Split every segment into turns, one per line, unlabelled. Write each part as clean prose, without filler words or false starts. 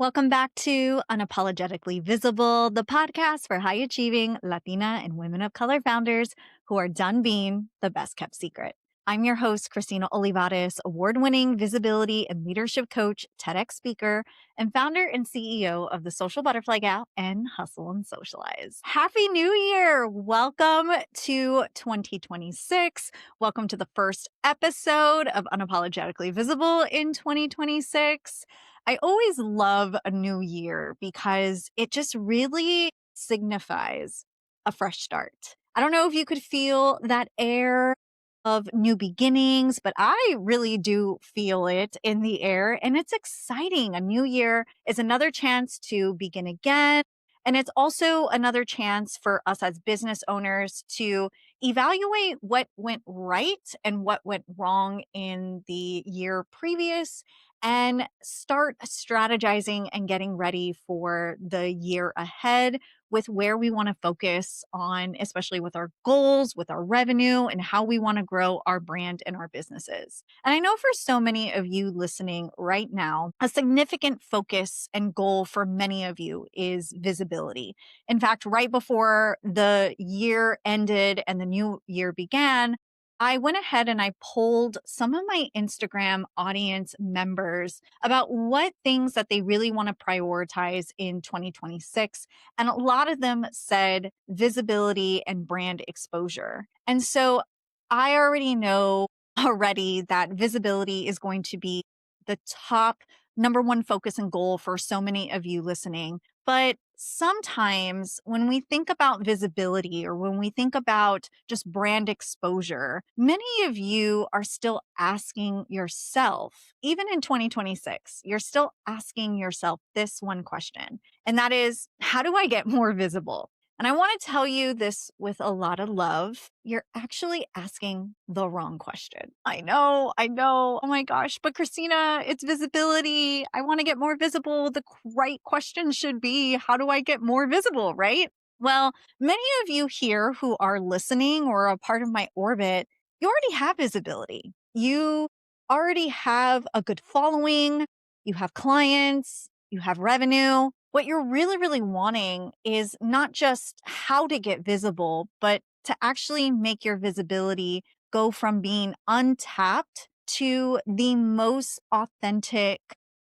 Welcome back to Unapologetically Visible, the podcast for high achieving Latina and women of color founders who are done being the best kept secret. I'm your host, Christina Olivarez, award winning visibility and leadership coach, TEDx speaker, and founder and CEO of the Social Butterfly Gal and Hustle and Socialize. Happy New Year! Welcome to 2026. Welcome to the first episode of Unapologetically Visible in 2026. I always love a new year because it just really signifies a fresh start. I don't know if you could feel that air of new beginnings, but I really do feel it in the air, and it's exciting. A new year is another chance to begin again. And it's also another chance for us as business owners to evaluate what went right and what went wrong in the year previous and start strategizing and getting ready for the year ahead with where we want to focus on, especially with our goals, with our revenue, and how we want to grow our brand and our businesses. And I know for so many of you listening right now, a significant focus and goal for many of you is visibility. In fact, right before the year ended and the new year began, I went ahead and I polled some of my Instagram audience members about what things that they really want to prioritize in 2026. And a lot of them said visibility and brand exposure. And so I already know already that visibility is going to be the top number one focus and goal for so many of you listening. But sometimes when we think about visibility or when we think about just brand exposure, many of you are still asking yourself, even in 2026, you're still asking yourself this one question. And that is, how do I get more visible? And I want to tell you this with a lot of love. You're actually asking the wrong question. I know. Oh my gosh. But Christina, it's visibility. I want to get more visible. The right question should be, how do I get more visible, right? Well, many of you here who are listening or a part of my orbit, you already have visibility. You already have a good following. You have clients. You have revenue. What you're really, really wanting is not just how to get visible, but to actually make your visibility go from being untapped to the most authentic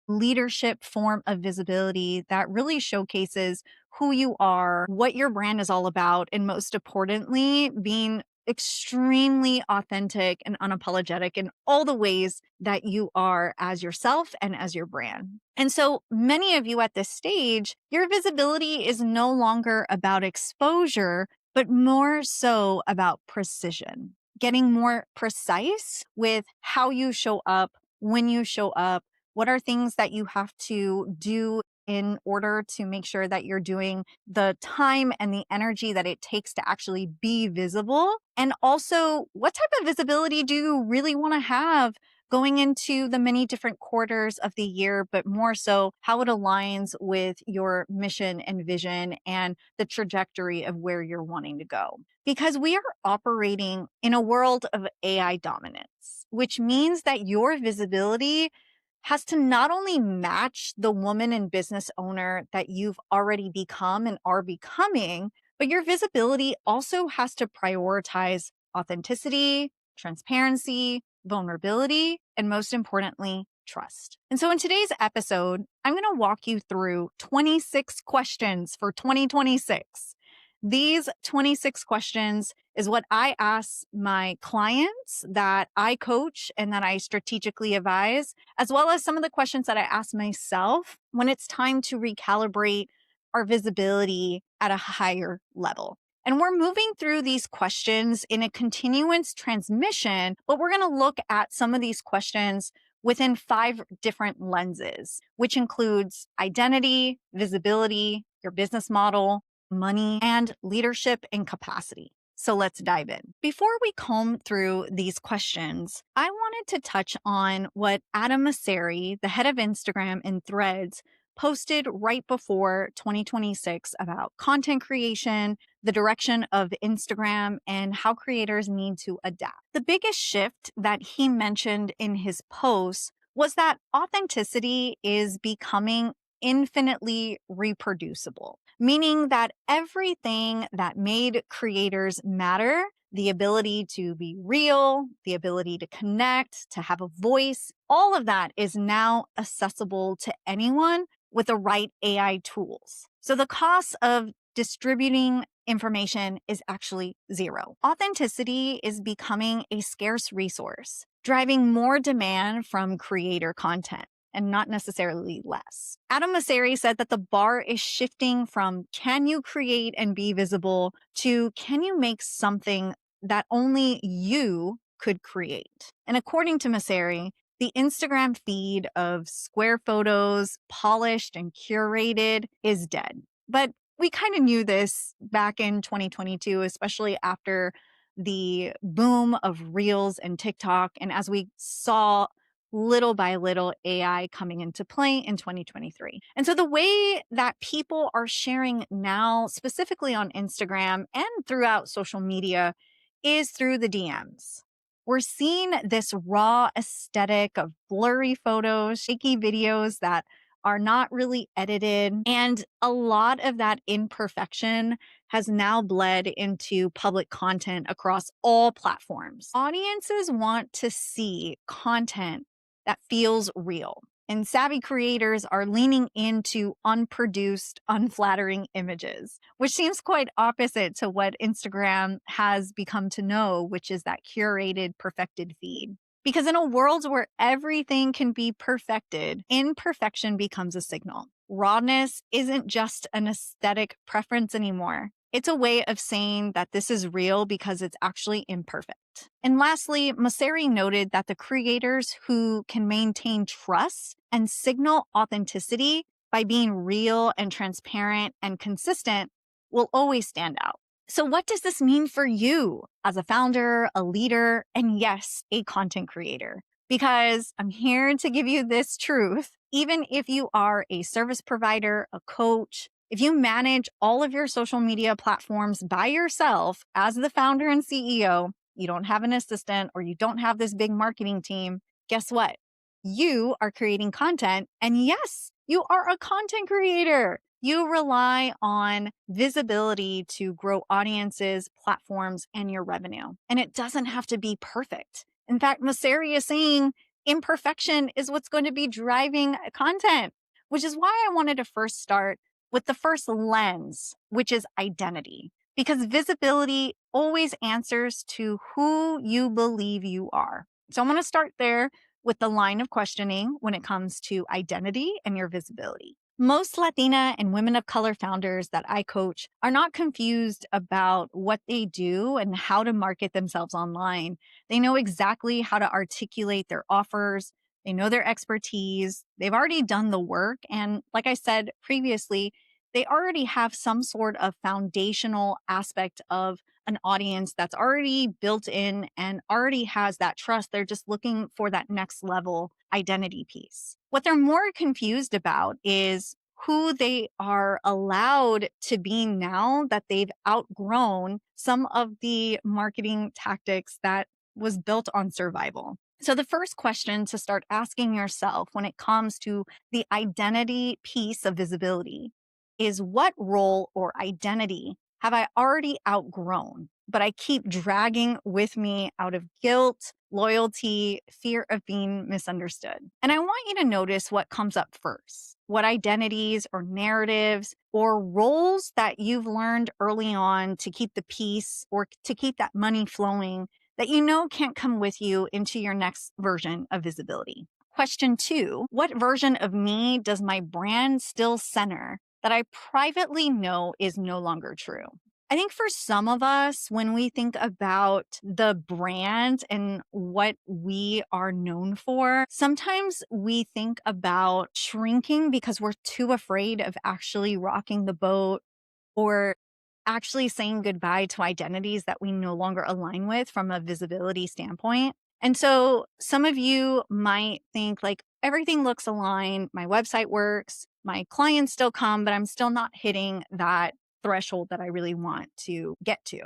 leadership form of visibility that really showcases who you are, what your brand is all about, and most importantly, being extremely authentic and unapologetic in all the ways that you are as yourself and as your brand. And so many of you at this stage, your visibility is no longer about exposure, but more so about precision, getting more precise with how you show up, when you show up, what are things that you have to do in order to make sure that you're doing the time and the energy that it takes to actually be visible. And also, what type of visibility do you really want to have going into the many different quarters of the year, but more so how it aligns with your mission and vision and the trajectory of where you're wanting to go. Because we are operating in a world of AI dominance, which means that your visibility has to not only match the woman and business owner that you've already become and are becoming, but your visibility also has to prioritize authenticity, transparency, vulnerability, and most importantly, trust. And so in today's episode, I'm going to walk you through 26 questions for 2026. These 26 questions is what I ask my clients that I coach and that I strategically advise, as well as some of the questions that I ask myself when it's time to recalibrate our visibility at a higher level. And we're moving through these questions in a continuous transmission, but we're going to look at some of these questions within 5 different lenses, which includes identity, visibility, your business model, money, and leadership and capacity. So let's dive in. Before we comb through these questions, I wanted to touch on what Adam Mosseri, the head of Instagram and Threads, posted right before 2026 about content creation, the direction of Instagram, and how creators need to adapt. The biggest shift that he mentioned in his post was that authenticity is becoming infinitely reproducible, meaning that everything that made creators matter, the ability to be real, the ability to connect, to have a voice, all of that is now accessible to anyone with the right AI tools. So the cost of distributing information is actually zero. Authenticity is becoming a scarce resource, driving more demand from creator content and not necessarily less. Adam Mosseri said that the bar is shifting from can you create and be visible to can you make something that only you could create. And according to Mosseri, the Instagram feed of square photos, polished and curated, is dead. But we kind of knew this back in 2022, especially after the boom of Reels and TikTok. And as we saw little by little AI coming into play in 2023. And so the way that people are sharing now, specifically on Instagram and throughout social media, is through the DMs. We're seeing this raw aesthetic of blurry photos, shaky videos that are not really edited. And a lot of that imperfection has now bled into public content across all platforms. Audiences want to see content that feels real. And savvy creators are leaning into unproduced, unflattering images, which seems quite opposite to what Instagram has become to know, which is that curated, perfected feed. Because in a world where everything can be perfected, imperfection becomes a signal. Rawness isn't just an aesthetic preference anymore. It's a way of saying that this is real because it's actually imperfect. And lastly, Mosseri noted that the creators who can maintain trust and signal authenticity by being real and transparent and consistent will always stand out. So what does this mean for you as a founder, a leader, and yes, a content creator? Because I'm here to give you this truth. Even if you are a service provider, a coach, if you manage all of your social media platforms by yourself as the founder and CEO, you don't have an assistant or you don't have this big marketing team, guess what? You are creating content. And yes, you are a content creator. You rely on visibility to grow audiences, platforms, and your revenue. And it doesn't have to be perfect. In fact, Mosseri is saying imperfection is what's going to be driving content, which is why I wanted to first start with the first lens, which is identity. Because visibility always answers to who you believe you are. So I'm going to start there with the line of questioning when it comes to identity and your visibility. Most Latina and women of color founders that I coach are not confused about what they do and how to market themselves online. They know exactly how to articulate their offers. They know their expertise. They've already done the work. And like I said previously, they already have some sort of foundational aspect of an audience that's already built in and already has that trust. They're just looking for that next level identity piece. What they're more confused about is who they are allowed to be now that they've outgrown some of the marketing tactics that was built on survival. So the first question to start asking yourself when it comes to the identity piece of visibility is what role or identity have I already outgrown, but I keep dragging with me out of guilt, loyalty, fear of being misunderstood. And I want you to notice what comes up first. What identities or narratives or roles that you've learned early on to keep the peace or to keep that money flowing that you know can't come with you into your next version of visibility. Question 2, what version of me does my brand still center that I privately know is no longer true? I think for some of us, when we think about the brand and what we are known for, sometimes we think about shrinking because we're too afraid of actually rocking the boat or actually saying goodbye to identities that we no longer align with from a visibility standpoint. And so some of you might think like everything looks aligned, my website works, my clients still come, but I'm still not hitting that threshold that I really want to get to.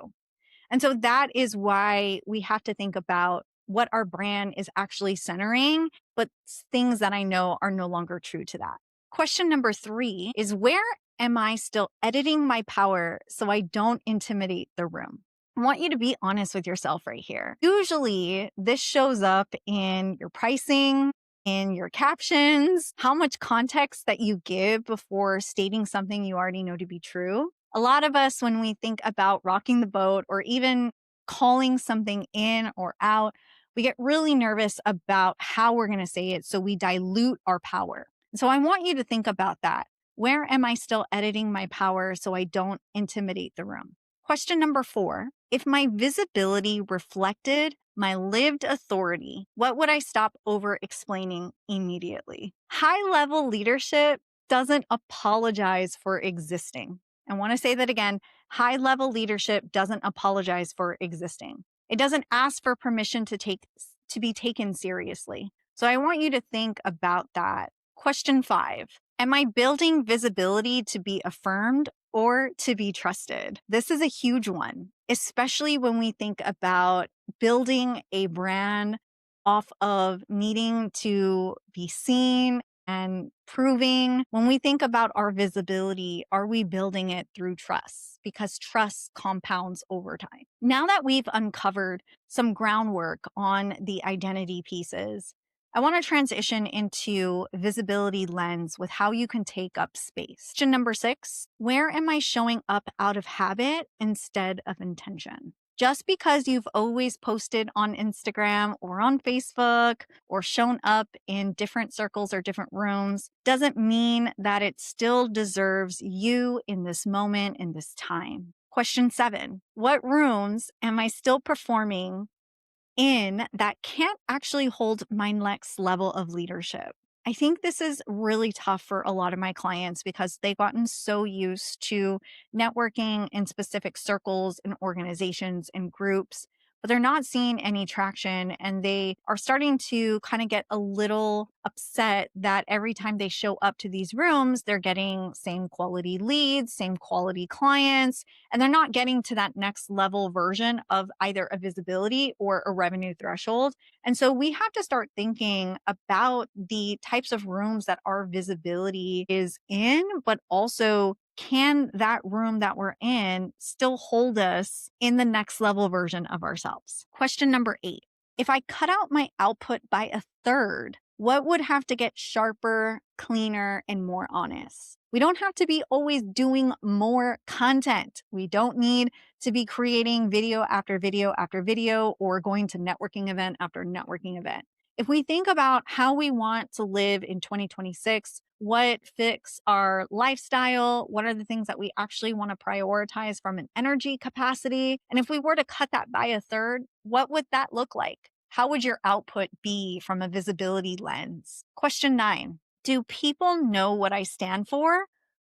And so that is why we have to think about what our brand is actually centering, but things that I know are no longer true to that. Question number 3 is, where am I still editing my power so I don't intimidate the room? I want you to be honest with yourself right here. Usually, this shows up in your pricing, in your captions, how much context that you give before stating something you already know to be true. A lot of us, when we think about rocking the boat or even calling something in or out, we get really nervous about how we're going to say it. So we dilute our power. So I want you to think about that. Where am I still editing my power so I don't intimidate the room? Question number 4, if my visibility reflected my lived authority, what would I stop over explaining immediately? High level leadership doesn't apologize for existing. I want to say that again. High level leadership doesn't apologize for existing. It doesn't ask for permission to be taken seriously. So I want you to think about that. Question 5, am I building visibility to be affirmed or to be trusted? This is a huge one, especially when we think about building a brand off of needing to be seen and proving. When we think about our visibility, are we building it through trust? Because trust compounds over time. Now that we've uncovered some groundwork on the identity pieces, I want to transition into visibility lens with how you can take up space. Question number 6, where am I showing up out of habit instead of intention? Just because you've always posted on Instagram or on Facebook or shown up in different circles or different rooms doesn't mean that it still deserves you in this moment, in this time. Question 7, what rooms am I still performing in that can't actually hold my next level of leadership? I think this is really tough for a lot of my clients because they've gotten so used to networking in specific circles and organizations and groups, but they're not seeing any traction, and they are starting to kind of get a little upset that every time they show up to these rooms, they're getting same quality leads, same quality clients, and they're not getting to that next level version of either a visibility or a revenue threshold. And so we have to start thinking about the types of rooms that our visibility is in, but also can that room that we're in still hold us in the next level version of ourselves? Question number 8, if I cut out my output by a third, what would have to get sharper, cleaner, and more honest? We don't have to be always doing more content. We don't need to be creating video after video after video or going to networking event after networking event. If we think about how we want to live in 2026, what fits our lifestyle, what are the things that we actually want to prioritize from an energy capacity, and if we were to cut that by a third, what would that look like? How would your output be from a visibility lens? Question 9, do people know what I stand for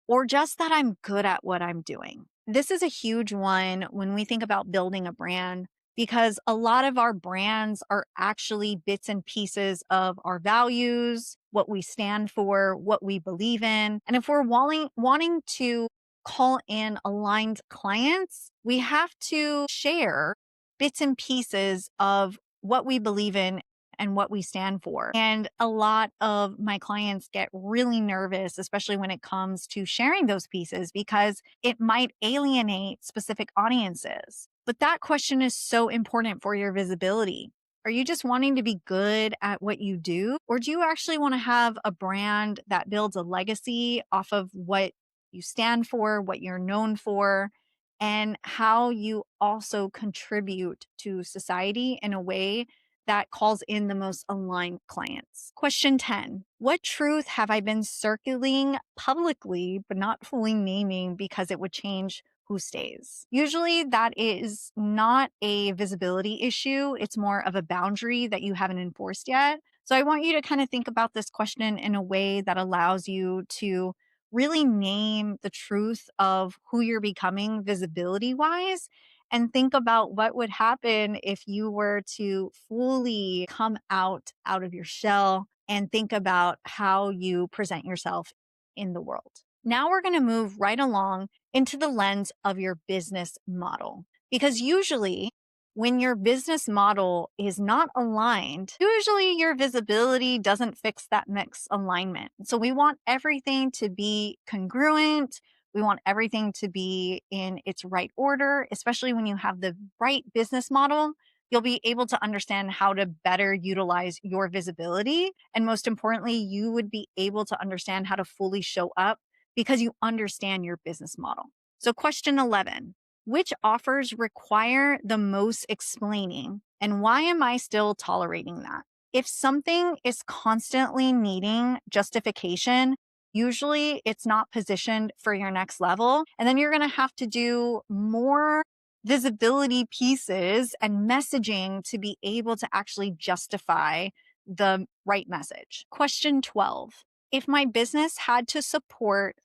or just that I'm good at what I'm doing? This is a huge one when we think about building a brand, because a lot of our brands are actually bits and pieces of our values, what we stand for, what we believe in. And if we're wanting to call in aligned clients, we have to share bits and pieces of what we believe in and what we stand for. And a lot of my clients get really nervous, especially when it comes to sharing those pieces, because it might alienate specific audiences. But that question is so important for your visibility. Are you just wanting to be good at what you do? Or do you actually want to have a brand that builds a legacy off of what you stand for, what you're known for, and how you also contribute to society in a way that calls in the most aligned clients? Question 10, what truth have I been circulating publicly but not fully naming because it would change who stays? Usually that is not a visibility issue. It's more of a boundary that you haven't enforced yet. So I want you to kind of think about this question in a way that allows you to really name the truth of who you're becoming visibility wise, and think about what would happen if you were to fully come out of your shell and think about how you present yourself in the world. Now we're going to move right along into the lens of your business model, because usually When your business model is not aligned, usually your visibility doesn't fix that misalignment. So we want everything to be congruent. We want everything to be in its right order, especially when you have the right business model. You'll be able to understand how to better utilize your visibility. And most importantly, you would be able to understand how to fully show up because you understand your business model. So, question 11, which offers require the most explaining, and why am I still tolerating that? If something is constantly needing justification, usually it's not positioned for your next level. And then you're going to have to do more visibility pieces and messaging to be able to actually justify the right message. Question 12. If my business had to support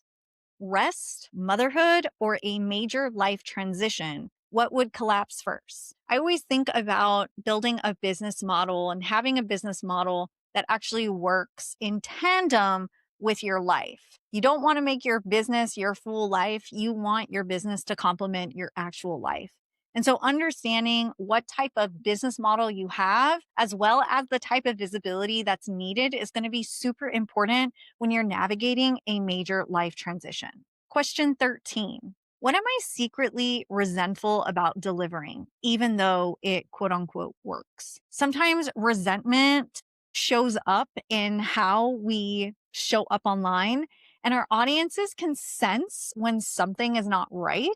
rest, motherhood, or a major life transition, what would collapse first? I always think about building a business model and having a business model that actually works in tandem with your life. You don't want to make your business your full life. You want your business to complement your actual life. And so understanding what type of business model you have, as well as the type of visibility that's needed, is going to be super important when you're navigating a major life transition. Question 13. What am I secretly resentful about delivering, even though it quote unquote works? Sometimes resentment shows up in how we show up online, and our audiences can sense when something is not right,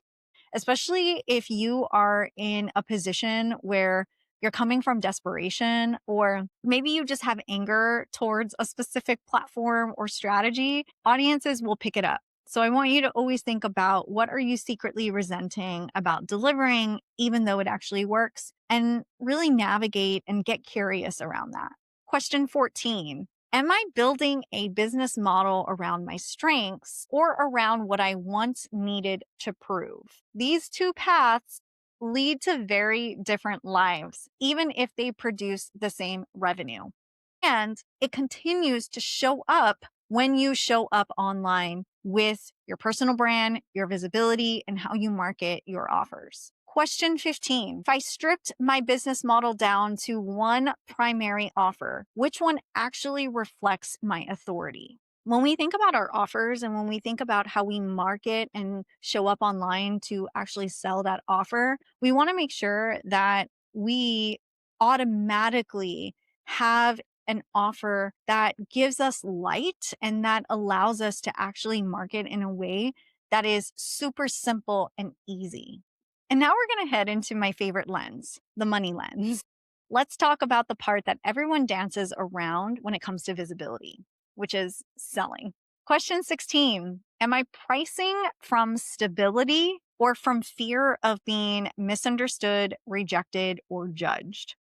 especially if you are in a position where you're coming from desperation, or maybe you just have anger towards a specific platform or strategy. Audiences will pick it up. So I want you to always think about, what are you secretly resenting about delivering, even though it actually works, and really navigate and get curious around that. Question 14. Am I building a business model around my strengths or around what I once needed to prove? These two paths lead to very different lives, even if they produce the same revenue. And it continues to show up when you show up online with your personal brand, your visibility, and how you market your offers. Question 15. If I stripped my business model down to one primary offer, which one actually reflects my authority? When we think about our offers and when we think about how we market and show up online to actually sell that offer, we want to make sure that we automatically have an offer that gives us light and that allows us to actually market in a way that is super simple and easy. And now we're going to head into my favorite lens, the money lens. Let's talk about the part that everyone dances around when it comes to visibility, which is selling. Question 16. Am I pricing from stability or from fear of being misunderstood, rejected, or judged?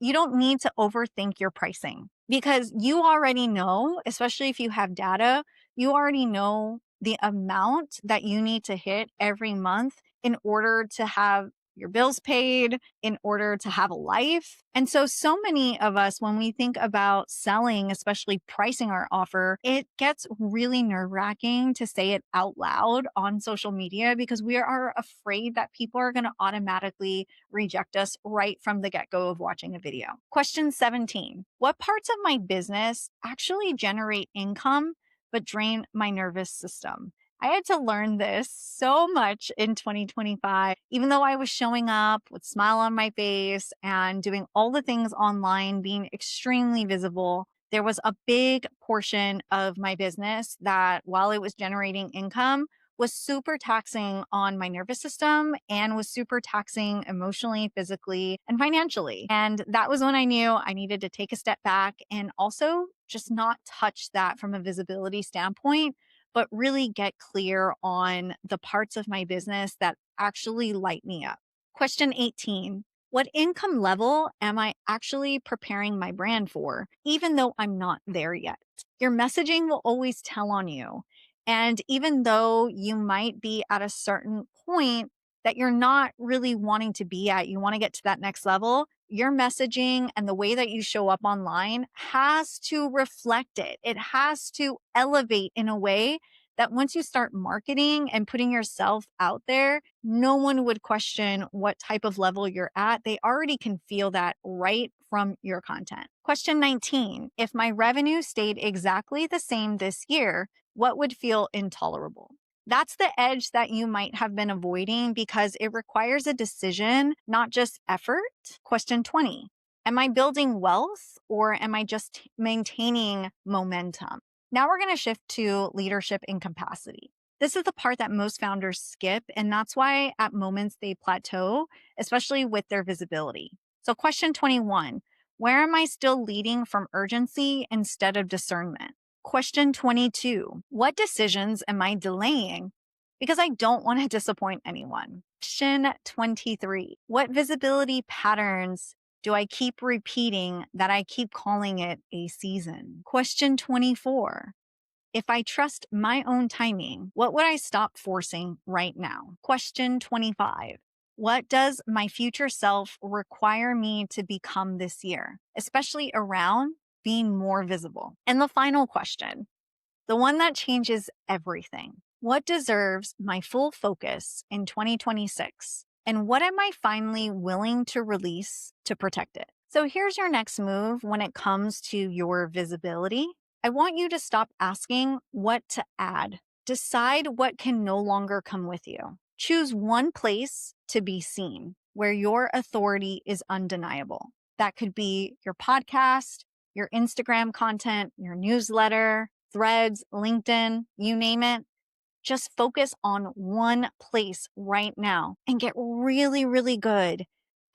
You don't need to overthink your pricing, because you already know, especially if you have data, you already know the amount that you need to hit every month in order to have your bills paid, in order to have a life. And so many of us, when we think about selling, especially pricing our offer, it gets really nerve-wracking to say it out loud on social media, because we are afraid that people are going to automatically reject us right from the get-go of watching a video. Question 17. What parts of my business actually generate income but drain my nervous system? I had to learn this so much in 2025. Even though I was showing up with a smile on my face and doing all the things online, being extremely visible, there was a big portion of my business that, while it was generating income, was super taxing on my nervous system and was super taxing emotionally, physically, and financially. And that was when I knew I needed to take a step back and also just not touch that from a visibility standpoint, but really get clear on the parts of my business that actually light me up. Question 18. What income level am I actually preparing my brand for, even though I'm not there yet? Your messaging will always tell on you. And even though you might be at a certain point that you're not really wanting to be at, you want to get to that next level, your messaging and the way that you show up online has to reflect it. It has to elevate in a way that once you start marketing and putting yourself out there, no one would question what type of level you're at. They already can feel that right from your content. Question 19. If my revenue stayed exactly the same this year, what would feel intolerable? That's the edge that you might have been avoiding because it requires a decision, not just effort. Question 20. Am I building wealth or am I just maintaining momentum? Now we're going to shift to leadership and capacity. This is the part that most founders skip, and that's why at moments they plateau, especially with their visibility. So, question 21. Where am I still leading from urgency instead of discernment? Question 22. What decisions am I delaying because I don't want to disappoint anyone? Question 23. What visibility patterns do I keep repeating that I keep calling it a season? Question 24. If I trust my own timing, what would I stop forcing right now? Question 25. What does my future self require me to become this year, especially around being more visible? And the final question, the one that changes everything. What deserves my full focus in 2026? And what am I finally willing to release to protect it? So here's your next move when it comes to your visibility. I want you to stop asking what to add. Decide what can no longer come with you. Choose one place to be seen where your authority is undeniable. That could be your podcast, your Instagram content, your newsletter, Threads, LinkedIn, you name it. Just focus on one place right now and get really, really good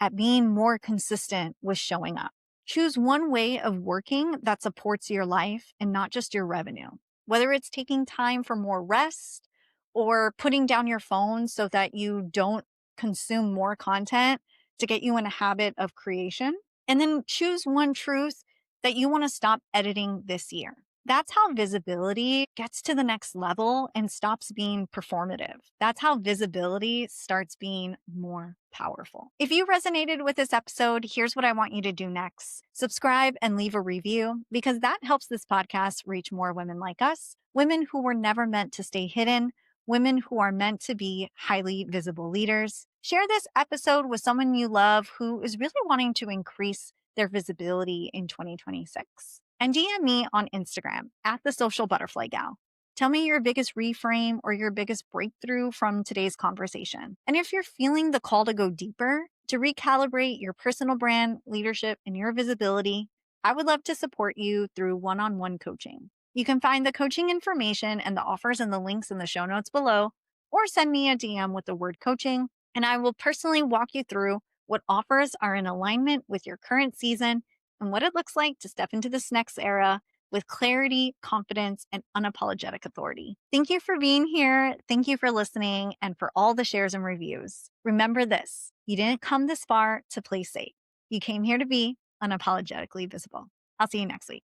at being more consistent with showing up. Choose one way of working that supports your life and not just your revenue. Whether it's taking time for more rest or putting down your phone so that you don't consume more content to get you in a habit of creation. And then choose one truth that you want to stop editing this year. That's how visibility gets to the next level and stops being performative. That's how visibility starts being more powerful. If you resonated with this episode, here's what I want you to do next. Subscribe and leave a review because that helps this podcast reach more women like us, women who were never meant to stay hidden, women who are meant to be highly visible leaders. Share this episode with someone you love who is really wanting to increase their visibility in 2026. And DM me on Instagram at the Social Butterfly Gal. Tell me your biggest reframe or your biggest breakthrough from today's conversation. And if you're feeling the call to go deeper, to recalibrate your personal brand, leadership, and your visibility, I would love to support you through one-on-one coaching. You can find the coaching information and the offers and the links in the show notes below, or send me a DM with the word coaching, and I will personally walk you through what offers are in alignment with your current season and what it looks like to step into this next era with clarity, confidence, and unapologetic authority. Thank you for being here. Thank you for listening and for all the shares and reviews. Remember this, you didn't come this far to play safe. You came here to be unapologetically visible. I'll see you next week.